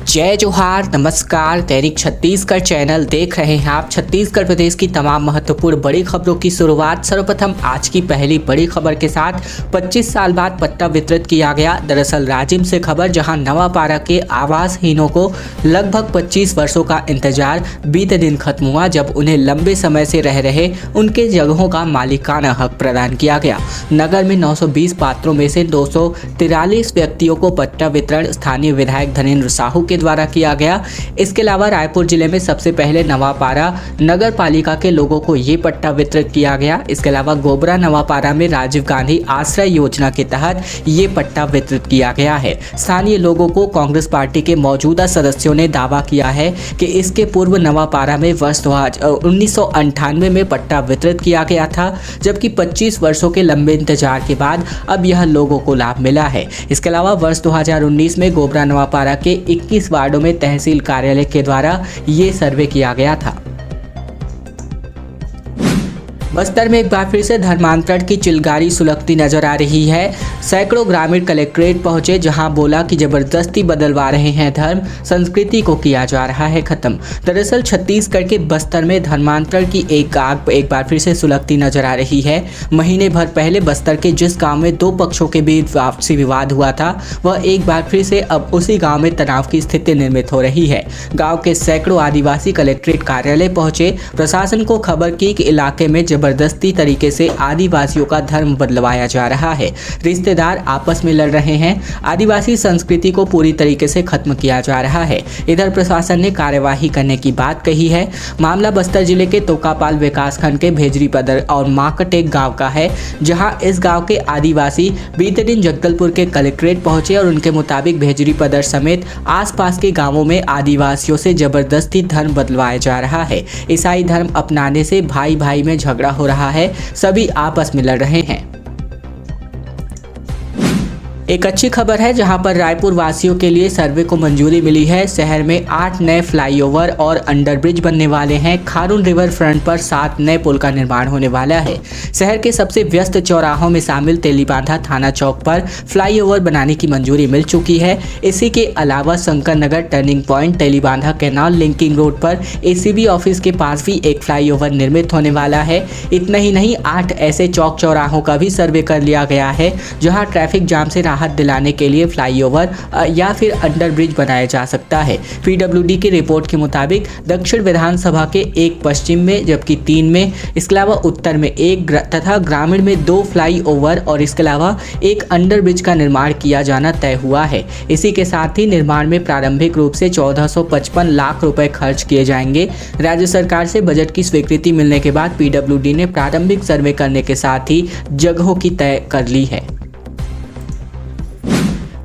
जय जोहार, नमस्कार। दैनिक छत्तीसगढ़ चैनल देख रहे हैं आप। छत्तीसगढ़ प्रदेश की तमाम महत्वपूर्ण बड़ी खबरों की शुरुआत सर्वप्रथम आज की पहली बड़ी खबर के साथ 25 साल बाद पट्टा वितरित किया गया। दरअसल राजिम से खबर, जहां नवापारा के आवासहीनों को लगभग 25 वर्षों का इंतजार बीते दिन खत्म हुआ, जब उन्हें लंबे समय से रह रहे उनके जगहों का मालिकाना हक प्रदान किया गया। नगर में 920 पात्रों में से 243 व्यक्तियों को पट्टा वितरण स्थानीय विधायक धनेंद्र साहू के द्वारा किया गया। इसके अलावा रायपुर जिले में सबसे पहले नवापारा नगर पालिका के लोगों को ये पट्टा वितरित किया गया। इसके अलावा गोबरा नवापारा में राजीव गांधी आश्रय योजना के तहत ये पट्टा वितरित किया गया है। स्थानीय लोगों को कांग्रेस पार्टी के मौजूदा सदस्यों ने दावा किया है कि इसके पूर्व नवापारा में वर्ष 1998 में पट्टा वितरित किया गया था, जबकि 25 वर्षों के लंबे इंतजार के बाद अब यह लोगों को लाभ मिला है। इसके अलावा वर्ष 2019 में गोबरा नवापारा के 21 वार्डों में तहसील कार्यालय के द्वारा ये सर्वे किया गया था। बस्तर में एक बार फिर से धर्मांतरण की चिलगारी सुलगती नजर आ रही है। सैकड़ों ग्रामीण कलेक्ट्रेट पहुंचे, जहां बोला कि जबरदस्ती बदलवा रहे हैं धर्म, संस्कृति को किया जा रहा है खत्म। दरअसल छत्तीसगढ़ के बस्तर में धर्मांतरण की एक आग एक बार फिर से सुलगती नजर आ रही है। महीने भर पहले बस्तर के जिस गाँव में दो पक्षों के बीच आपसी विवाद हुआ था, वह एक बार फिर से अब उसी गाँव में तनाव की स्थिति निर्मित हो रही है। गाँव के सैकड़ों आदिवासी कलेक्ट्रेट कार्यालय पहुंचे, प्रशासन को खबर की कि इलाके में जबरदस्ती तरीके से आदिवासियों का धर्म बदलवाया जा रहा है। रिश्तेदार आपस में लड़ रहे हैं। आदिवासी संस्कृति को पूरी तरीके से खत्म किया जा रहा है। इधर प्रशासन ने कार्यवाही करने की बात कही है। मामला बस्तर जिले के तोकापाल विकासखंड के भेजरी पदर और माकटेक गांव का है, जहां इस गांव के आदिवासी बीते दिन जगदलपुर के कलेक्ट्रेट पहुंचे और उनके मुताबिक भेजरी पदर समेत आसपास के गांवों में आदिवासियों से जबरदस्ती धर्म बदलवाया जा रहा है। ईसाई धर्म अपनाने से भाई भाई में झगड़ा हो रहा है, सभी आपस में लड़ रहे हैं। एक अच्छी खबर है, जहां पर रायपुर वासियों के लिए सर्वे को मंजूरी मिली है। शहर में 8 नए फ्लाईओवर और अंडरब्रिज बनने वाले हैं। खारून रिवर फ्रंट पर 7 नए पुल का निर्माण होने वाला है। शहर के सबसे व्यस्त चौराहों में शामिल तेलीबांधा थाना चौक पर फ्लाईओवर बनाने की मंजूरी मिल चुकी है। इसी के अलावा Shankar Nagar turning point, Telibandha canal linking road पर एसीबी ऑफिस के पास भी एक फ्लाईओवर निर्मित होने वाला है। इतना ही नहीं, 8 ऐसे चौक चौराहों का भी सर्वे कर लिया गया है, जहाँ ट्रैफिक जाम से राहत दिलाने के लिए फ्लाईओवर या फिर अंडरब्रिज बनाया जा सकता है। पीडब्ल्यूडी की रिपोर्ट के मुताबिक दक्षिण विधानसभा के 1 पश्चिम में, जबकि 3 में, इसके अलावा उत्तर में 1 तथा ग्रामीण में 2 फ्लाईओवर और इसके अलावा 1 अंडरब्रिज का निर्माण किया जाना तय हुआ है। इसी के साथ ही निर्माण में प्रारंभिक रूप से 1455 लाख रुपए खर्च किए जाएंगे। राज्य सरकार से बजट की स्वीकृति मिलने के बाद पीडब्ल्यूडी ने प्रारंभिक सर्वे करने के साथ ही जगहों की तय कर ली है।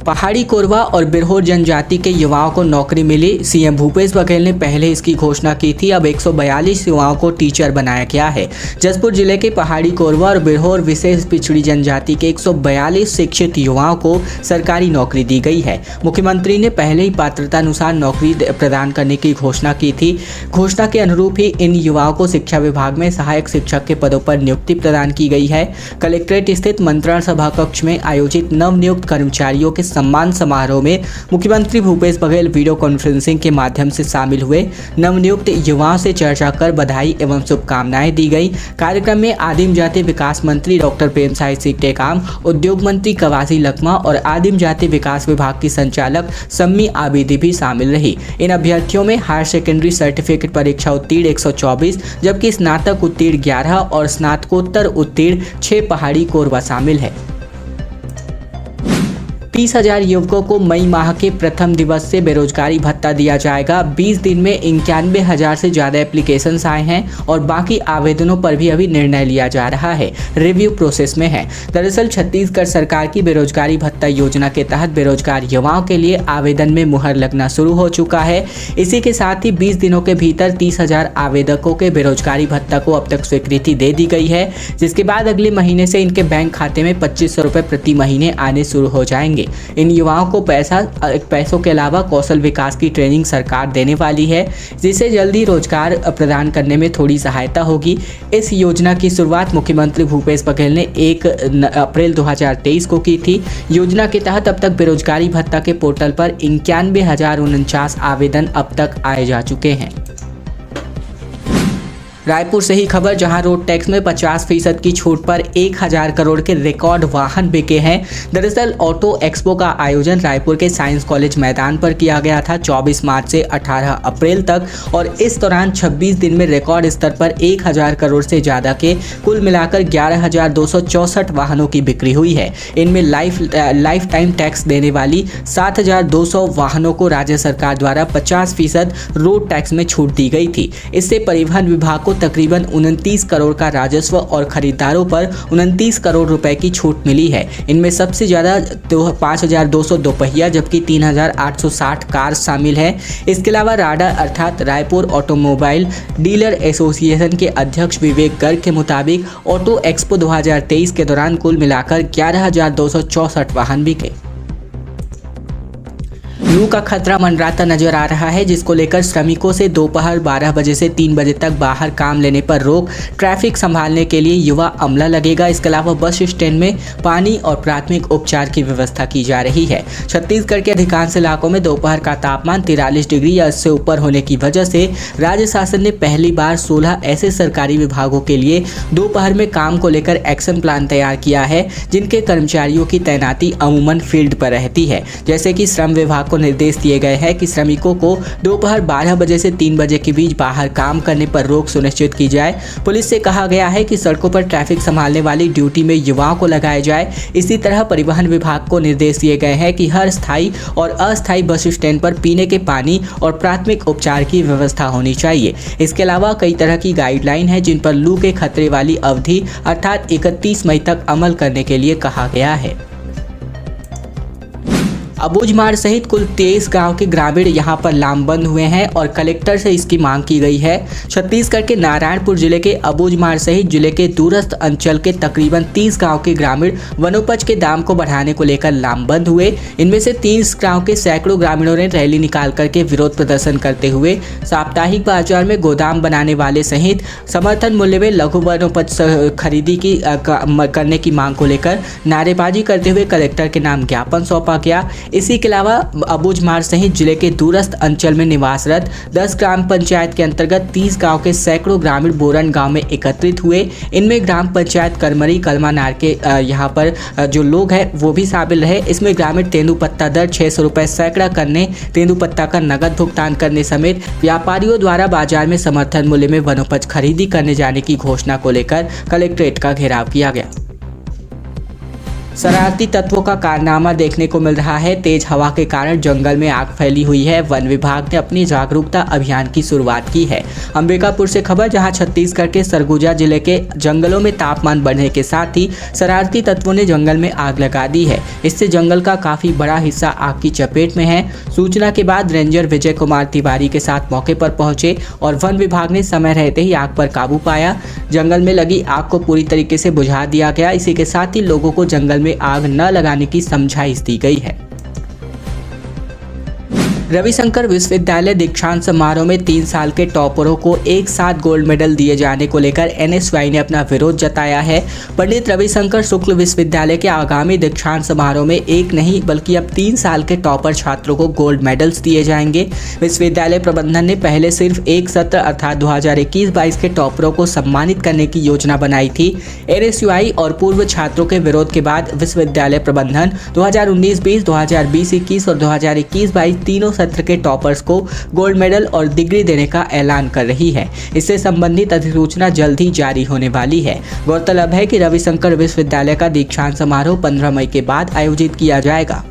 पहाड़ी कोरवा और बिरहोर जनजाति के युवाओं को नौकरी मिली। सीएम भूपेश बघेल ने पहले इसकी घोषणा की थी। अब 142 युवाओं को टीचर बनाया गया है। जसपुर जिले के पहाड़ी कोरवा और बिरहोर विशेष पिछड़ी जनजाति के 142 शिक्षित युवाओं को सरकारी नौकरी दी गई है। मुख्यमंत्री ने पहले ही पात्रता अनुसार नौकरी प्रदान करने की घोषणा की थी। घोषणा के अनुरूप ही इन युवाओं को शिक्षा विभाग में सहायक शिक्षक के पदों पर नियुक्ति प्रदान की गई है। कलेक्ट्रेट स्थित मंत्रणा सभा कक्ष में आयोजित नवनियुक्त कर्मचारियों के सम्मान समारोह में मुख्यमंत्री भूपेश बघेल वीडियो कॉन्फ्रेंसिंग के माध्यम से शामिल हुए। नवनियुक्त युवाओं से चर्चा कर बधाई एवं शुभकामनाएं दी गई। कार्यक्रम में आदिम जाति विकास मंत्री डॉक्टर प्रेमसाय सिंह टेकाम, उद्योग मंत्री कवासी लखमा और आदिम जाति विकास विभाग की संचालक सम्मी आबिदी भी शामिल रही। इन अभ्यर्थियों में हायर सेकेंडरी सर्टिफिकेट परीक्षा उत्तीर्ण 124, जबकि स्नातक उत्तीर्ण 11 और स्नातकोत्तर उत्तीर्ण 6 पहाड़ी कोरवा शामिल है। 30,000 युवकों को मई माह के प्रथम दिवस से बेरोजगारी भत्ता दिया जाएगा। 20 दिन में 91,000 से ज़्यादा एप्लीकेशंस आए हैं और बाकी आवेदनों पर भी अभी निर्णय लिया जा रहा है, रिव्यू प्रोसेस में है। दरअसल छत्तीसगढ़ सरकार की बेरोजगारी भत्ता योजना के तहत बेरोजगार युवाओं के लिए आवेदन में मुहर लगना शुरू हो चुका है। इसी के साथ ही 20 दिनों के भीतर 30,000 आवेदकों के बेरोजगारी भत्ता को अब तक स्वीकृति दे दी गई है, जिसके बाद अगले महीने से इनके बैंक खाते में 2500 रुपये प्रति महीने आने शुरू हो जाएंगे। जाएंगे। इन युवाओं को पैसों के अलावा कौशल विकास की ट्रेनिंग सरकार देने वाली है, जिससे जल्दी रोजगार प्रदान करने में थोड़ी सहायता होगी। इस योजना की शुरुआत मुख्यमंत्री भूपेश बघेल ने 1 अप्रैल 2023 को की थी। योजना के तहत अब तक बेरोजगारी भत्ता के पोर्टल पर 91,049 आवेदन अब तक आए जा चुके हैं। रायपुर से ही खबर, जहां रोड टैक्स में 50% की छूट पर 1000 करोड़ के रिकॉर्ड वाहन बिके हैं। दरअसल ऑटो एक्सपो का आयोजन रायपुर के साइंस कॉलेज मैदान पर किया गया था 24 मार्च से 18 अप्रैल तक, और इस दौरान 26 दिन में रिकॉर्ड स्तर पर 1000 करोड़ से ज़्यादा के कुल मिलाकर 11,264 वाहनों की बिक्री हुई है। इनमें लाइफ टाइम टैक्स देने वाली 7,200 वाहनों को राज्य सरकार द्वारा 50% रोड टैक्स में छूट दी गई थी। इससे परिवहन विभाग को तकरीबन 29 करोड़ का राजस्व और खरीदारों पर 29 करोड़ रुपए की छूट मिली है। इनमें सबसे ज़्यादा 5,200 दोपहिया जबकि 3,860 कार शामिल है। इसके अलावा राडा अर्थात रायपुर ऑटोमोबाइल डीलर एसोसिएशन के अध्यक्ष विवेक गर्ग के मुताबिक ऑटो एक्सपो 2023 के दौरान कुल मिलाकर 11,264 वाहन बिके। लू का खतरा मंडराता नजर आ रहा है, जिसको लेकर श्रमिकों से दोपहर 12 बजे से 3 बजे तक बाहर काम लेने पर रोक, ट्रैफिक संभालने के लिए युवा अमला लगेगा। इसके अलावा बस स्टैंड में पानी और प्राथमिक उपचार की व्यवस्था की जा रही है। छत्तीसगढ़ के अधिकांश इलाकों में दोपहर का तापमान 43 डिग्री या इससे ऊपर होने की वजह से राज्य शासन ने पहली बार 16 ऐसे सरकारी विभागों के लिए दोपहर में काम को लेकर एक्शन प्लान तैयार किया है, जिनके कर्मचारियों की तैनाती अमूमन फील्ड पर रहती है। जैसे कि श्रम विभाग को निर्देश दिए गए हैं कि श्रमिकों को दोपहर 12 बजे से 3 बजे के बीच बाहर काम करने पर रोक सुनिश्चित की जाए। पुलिस से कहा गया है कि सड़कों पर ट्रैफिक संभालने वाली ड्यूटी में युवाओं को लगाया जाए। इसी तरह परिवहन विभाग को निर्देश दिए गए हैं कि हर स्थायी और अस्थायी बस स्टैंड पर पीने के पानी और प्राथमिक उपचार की व्यवस्था होनी चाहिए। इसके अलावा कई तरह की गाइडलाइन है, जिन पर लू के खतरे वाली अवधि अर्थात 31 मई तक अमल करने के लिए कहा गया है। अबूझमाड़ सहित कुल 23 गांव के ग्रामीण यहां पर लामबंद हुए हैं और कलेक्टर से इसकी मांग की गई है। छत्तीसगढ़ के नारायणपुर जिले के अबूझमाड़ सहित जिले के दूरस्थ अंचल के तकरीबन 30 गांव के ग्रामीण वनोपज के दाम को बढ़ाने को लेकर लामबंद हुए। इनमें से 30 गांव के सैकड़ों ग्रामीणों ने रैली निकाल करके विरोध प्रदर्शन करते हुए साप्ताहिक बाजार में गोदाम बनाने वाले सहित समर्थन मूल्य में लघु वनोपज खरीदी करने की मांग को लेकर नारेबाजी करते हुए कलेक्टर के नाम ज्ञापन सौंपा गया। इसी के अलावा अबूझमाड़ सहित जिले के दूरस्थ अंचल में निवासरत 10 ग्राम पंचायत के अंतर्गत 30 गांव के सैकड़ों ग्रामीण बोरन गांव में एकत्रित हुए। इनमें ग्राम पंचायत करमरी कलमानार के यहाँ पर जो लोग हैं वो भी शामिल रहे। इसमें ग्रामीण तेंदुपत्ता दर 600 रुपये सैकड़ा करने, तेंदुपत्ता का नगद भुगतान करने समेत व्यापारियों द्वारा बाजार में समर्थन मूल्य में वनोपज खरीदी करने जाने की घोषणा को लेकर कलेक्ट्रेट का घेराव किया गया। शरारती तत्वों का कारनामा देखने को मिल रहा है। तेज हवा के कारण जंगल में आग फैली हुई है। वन विभाग ने अपनी जागरूकता अभियान की शुरुआत की है। अंबिकापुर से खबर, जहां छत्तीसगढ़ के सरगुजा जिले के जंगलों में तापमान बढ़ने के साथ ही शरारती तत्वों ने जंगल में आग लगा दी है। इससे जंगल का काफी बड़ा हिस्सा आग की चपेट में है। सूचना के बाद रेंजर विजय कुमार तिवारी के साथ मौके पर पहुंचे और वन विभाग ने समय रहते ही आग पर काबू पाया। जंगल में लगी आग को पूरी तरीके से बुझा दिया गया। इसी के साथ ही लोगों को जंगल में आग न लगाने की समझाइश दी गई है। रविशंकर विश्वविद्यालय दीक्षांत समारोह में 3 साल के टॉपरों को एक साथ गोल्ड मेडल दिए जाने को लेकर एनएसयूआई ने अपना विरोध जताया है। पंडित रविशंकर शुक्ल विश्वविद्यालय के आगामी दीक्षांत समारोह में एक नहीं बल्कि अब 3 साल के टॉपर छात्रों को गोल्ड मेडल्स दिए जाएंगे। विश्वविद्यालय प्रबंधन ने पहले सिर्फ एक सत्र अर्थात 2021-22 के टॉपरों को सम्मानित करने की योजना बनाई थी। एनएसयूआई और पूर्व छात्रों के विरोध के बाद विश्वविद्यालय प्रबंधन 2019-20, 2020-21 और 2021-22 तीनों सत्र के टॉपर्स को गोल्ड मेडल और डिग्री देने का ऐलान कर रही है। इससे संबंधित अधिसूचना जल्द ही जारी होने वाली है। गौरतलब है कि रविशंकर विश्वविद्यालय का दीक्षांत समारोह 15 मई के बाद आयोजित किया जाएगा।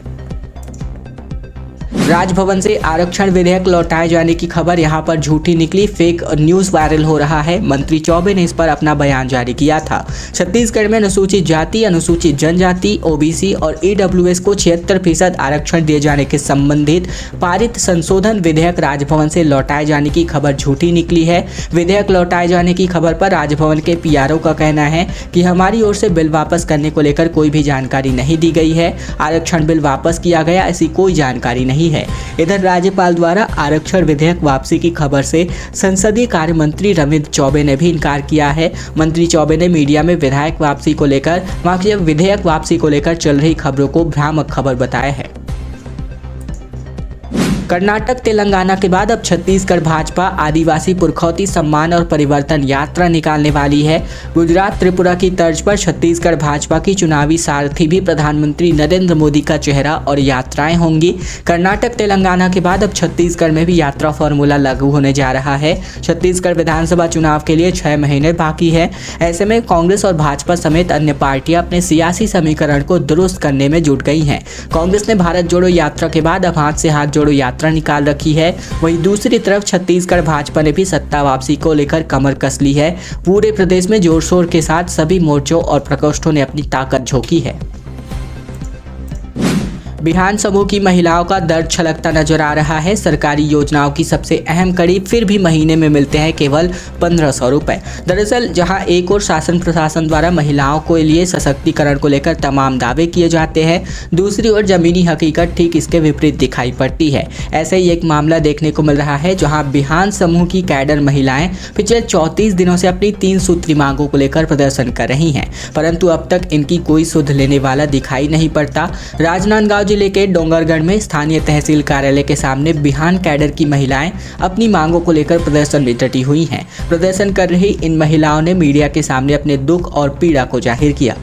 राजभवन से आरक्षण विधेयक लौटाए जाने की खबर यहां पर झूठी निकली, फेक न्यूज वायरल हो रहा है। मंत्री चौबे ने इस पर अपना बयान जारी किया था। छत्तीसगढ़ में अनुसूचित जाति, अनुसूचित जनजाति, ओबीसी और ईडब्ल्यूएस को 76% आरक्षण दिए जाने के संबंधित पारित संशोधन विधेयक राजभवन से लौटाए जाने की खबर झूठी निकली है। विधेयक लौटाए जाने की खबर पर राजभवन के पीआरओ का कहना है कि हमारी ओर से बिल वापस करने को लेकर कोई भी जानकारी नहीं दी गई है। आरक्षण बिल वापस किया गया ऐसी कोई जानकारी नहीं है। इधर राज्यपाल द्वारा आरक्षण विधेयक वापसी की खबर से संसदीय कार्य मंत्री रविंद्र चौबे ने भी इनकार किया है। मंत्री चौबे ने मीडिया में विधेयक वापसी को लेकर चल रही खबरों को भ्रामक खबर बताया है। कर्नाटक तेलंगाना के बाद अब छत्तीसगढ़ भाजपा आदिवासी पुरखौती सम्मान और परिवर्तन यात्रा निकालने वाली है। गुजरात त्रिपुरा की तर्ज पर छत्तीसगढ़ भाजपा की चुनावी सारथी भी प्रधानमंत्री नरेंद्र मोदी का चेहरा और यात्राएं होंगी। कर्नाटक तेलंगाना के बाद अब छत्तीसगढ़ में भी यात्रा फॉर्मूला लागू होने जा रहा है। छत्तीसगढ़ विधानसभा चुनाव के लिए 6 महीने बाकी है। ऐसे में कांग्रेस और भाजपा समेत अन्य पार्टियां अपने सियासी समीकरण को दुरुस्त करने में जुट गई हैं। कांग्रेस ने भारत जोड़ो यात्रा के बाद अब हाथ से हाथ जोड़ो यात्रा निकाल रखी है। वहीं दूसरी तरफ छत्तीसगढ़ भाजपा ने भी सत्ता वापसी को लेकर कमर कस ली है। पूरे प्रदेश में जोर शोर के साथ सभी मोर्चों और प्रकोष्ठों ने अपनी ताकत झोंकी है। बिहान समूह की महिलाओं का दर्द छलकता नजर आ रहा है। सरकारी योजनाओं की सबसे अहम कड़ी फिर भी महीने में मिलते हैं केवल 1500 रुपए। दरअसल जहां एक और शासन प्रशासन द्वारा महिलाओं के लिए सशक्तिकरण को लेकर तमाम दावे किए जाते हैं, दूसरी ओर जमीनी हकीकत ठीक इसके विपरीत दिखाई पड़ती है। ऐसे ही एक मामला देखने को मिल रहा है जहाँ बिहान समूह की कैडर महिलाएं पिछले 34 दिनों से अपनी 3 सूत्री मांगों को लेकर प्रदर्शन कर रही हैं, परंतु अब तक इनकी कोई सुध लेने वाला दिखाई नहीं पड़ता। राजनांदगांव जिले के डोंगरगढ़ में स्थानीय तहसील कार्यालय के सामने बिहान कैडर की महिलाएं अपनी मांगों को लेकर प्रदर्शन में डटी हुई हैं। प्रदर्शन कर रही इन महिलाओं ने मीडिया के सामने अपने दुख और पीड़ा को जाहिर किया।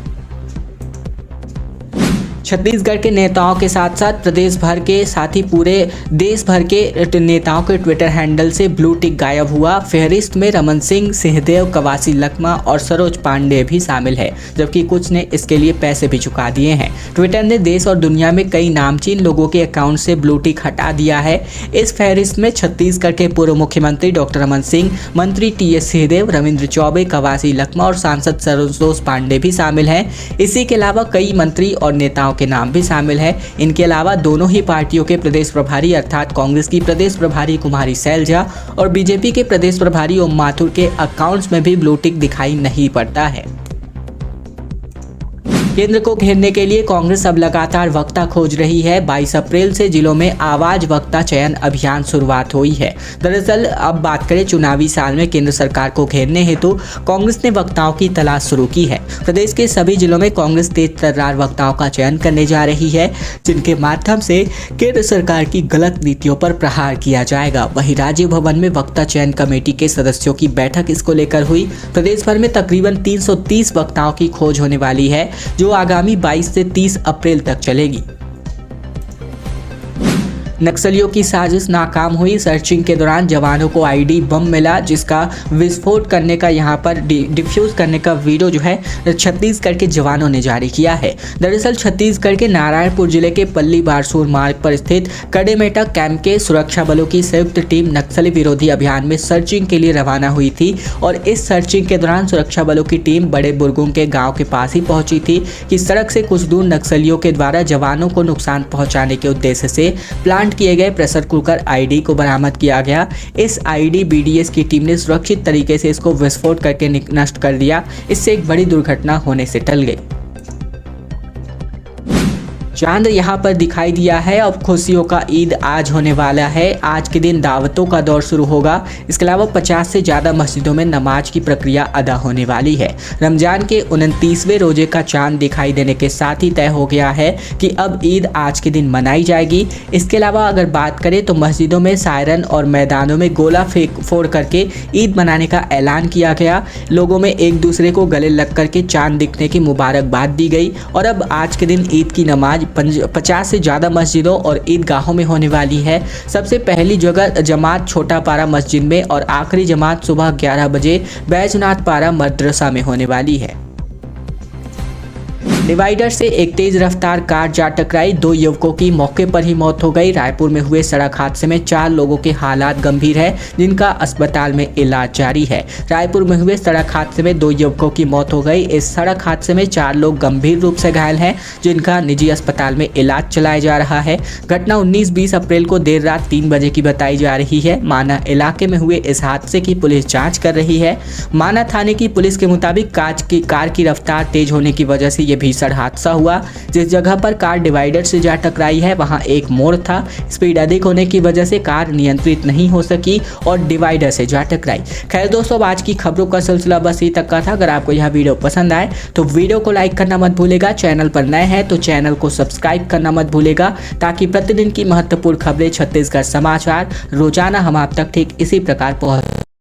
छत्तीसगढ़ के नेताओं के साथ साथ प्रदेश भर के साथ ही पूरे देश भर के नेताओं के ट्विटर हैंडल से ब्लू टिक गायब हुआ। फहरिस्त में रमन सिंह, सिंहदेव, कवासी लखमा और सरोज पांडे भी शामिल है, जबकि कुछ ने इसके लिए पैसे भी चुका दिए हैं। ट्विटर ने देश और दुनिया में कई नामचीन लोगों के अकाउंट से ब्लू टिक हटा दिया है। इस फहरिस्त में छत्तीसगढ़ के पूर्व मुख्यमंत्री डॉक्टर रमन सिंह, मंत्री टीएस सिंहदेव, रविंद्र चौबे, कवासी लखमा और सांसद सरोज पांडे भी शामिल हैं। इसी के अलावा कई मंत्री और नेताओं के नाम भी शामिल है। इनके अलावा दोनों ही पार्टियों के प्रदेश प्रभारी अर्थात कांग्रेस की प्रदेश प्रभारी कुमारी सैलजा और बीजेपी के प्रदेश प्रभारी ओम माथुर के अकाउंट्स में भी ब्लू टिक दिखाई नहीं पड़ता है। केंद्र को घेरने के लिए कांग्रेस अब लगातार वक्ता खोज रही है। 22 अप्रैल से जिलों में आवाज वक्ता चयन अभियान शुरुआत हुई है। दरअसल अब बात करें चुनावी साल में केंद्र सरकार को घेरने हेतु कांग्रेस ने वक्ताओं की तलाश शुरू की है। प्रदेश के सभी जिलों में कांग्रेस तेज तर्रार वक्ताओं का चयन करने जा रही है, जिनके माध्यम से केंद्र सरकार की गलत नीतियों पर प्रहार किया जाएगा। वहीं राज्य भवन में वक्ता चयन कमेटी के सदस्यों की बैठक इसको लेकर हुई। प्रदेश भर में तकरीबन 330 वक्ताओं की खोज होने वाली है, जो आगामी 22 से 30 अप्रैल तक चलेगी। नक्सलियों की साजिश नाकाम हुई। सर्चिंग के दौरान जवानों को आईडी बम मिला, जिसका विस्फोट करने का यहाँ पर डिफ्यूज करने का वीडियो जो है छत्तीसगढ़ के जवानों ने जारी किया है। दरअसल छत्तीसगढ़ के नारायणपुर जिले के पल्ली बारसूर मार्ग पर स्थित कडेमेटा कैंप के सुरक्षा बलों की संयुक्त टीम नक्सली विरोधी अभियान में सर्चिंग के लिए रवाना हुई थी और इस सर्चिंग के दौरान सुरक्षा बलों की टीम बड़े बुरगुम के गाँव के पास ही पहुंची थी कि सड़क से कुछ दूर नक्सलियों के द्वारा जवानों को नुकसान पहुँचाने के उद्देश्य से प्लांट किए गए प्रेशर कुकर आईडी को बरामद किया गया। इस आईडी बीडीएस की टीम ने सुरक्षित तरीके से इसको विस्फोट करके नष्ट कर दिया। इससे एक बड़ी दुर्घटना होने से टल गई। चांद यहाँ पर दिखाई दिया है। अब खुशियों का ईद आज होने वाला है। आज के दिन दावतों का दौर शुरू होगा। इसके अलावा 50 से ज़्यादा मस्जिदों में नमाज की प्रक्रिया अदा होने वाली है। रमजान के 29वें रोजे का चांद दिखाई देने के साथ ही तय हो गया है कि अब ईद आज के दिन मनाई जाएगी। इसके अलावा अगर बात करें तो मस्जिदों में सायरन और मैदानों में गोला फोड़ करके ईद मनाने का ऐलान किया गया। लोगों में एक दूसरे को गले लग करके चांद दिखने की मुबारकबाद दी गई और अब आज के दिन ईद की नमाज 50 से ज़्यादा मस्जिदों और ईदगाहों में होने वाली है। सबसे पहली जगह जमात छोटा पारा मस्जिद में और आखिरी जमात सुबह 11 बजे बैजनाथ पारा मदरसा में होने वाली है। डिवाइडर से एक तेज रफ्तार कार जा टकराई, 2 युवकों की मौके पर ही मौत हो गई। रायपुर में हुए सड़क हादसे में 4 लोगों के हालात गंभीर है, जिनका अस्पताल में इलाज जारी है। रायपुर में हुए सड़क हादसे में 2 युवकों की मौत हो गई। इस सड़क हादसे में 4 लोग गंभीर रूप से घायल हैं, जिनका निजी अस्पताल में इलाज चलाया जा रहा है। घटना 19-20 अप्रैल को देर रात 3 बजे की बताई जा रही है। माना इलाके में हुए इस हादसे की पुलिस जाँच कर रही है। माना थाने की पुलिस के मुताबिक कार की रफ्तार तेज होने की वजह से ये भीषण हादसा हुआ। जिस जगह पर कार डिवाइडर से जा टकराई है वहां एक मोड़ था। स्पीड अधिक होने की वजह से कार नियंत्रित नहीं हो सकी और डिवाइडर से जा टकराई। खैर दोस्तों, आज की खबरों का सिलसिला बस यही तक का था। अगर आपको यह वीडियो पसंद आए तो वीडियो को लाइक करना मत भूलेगा। चैनल पर नए हैं तो चैनल को सब्सक्राइब करना मत भूलेगा, ताकि प्रतिदिन की महत्वपूर्ण खबरें छत्तीसगढ़ समाचार रोजाना हम आप तक ठीक इसी प्रकार पहुंच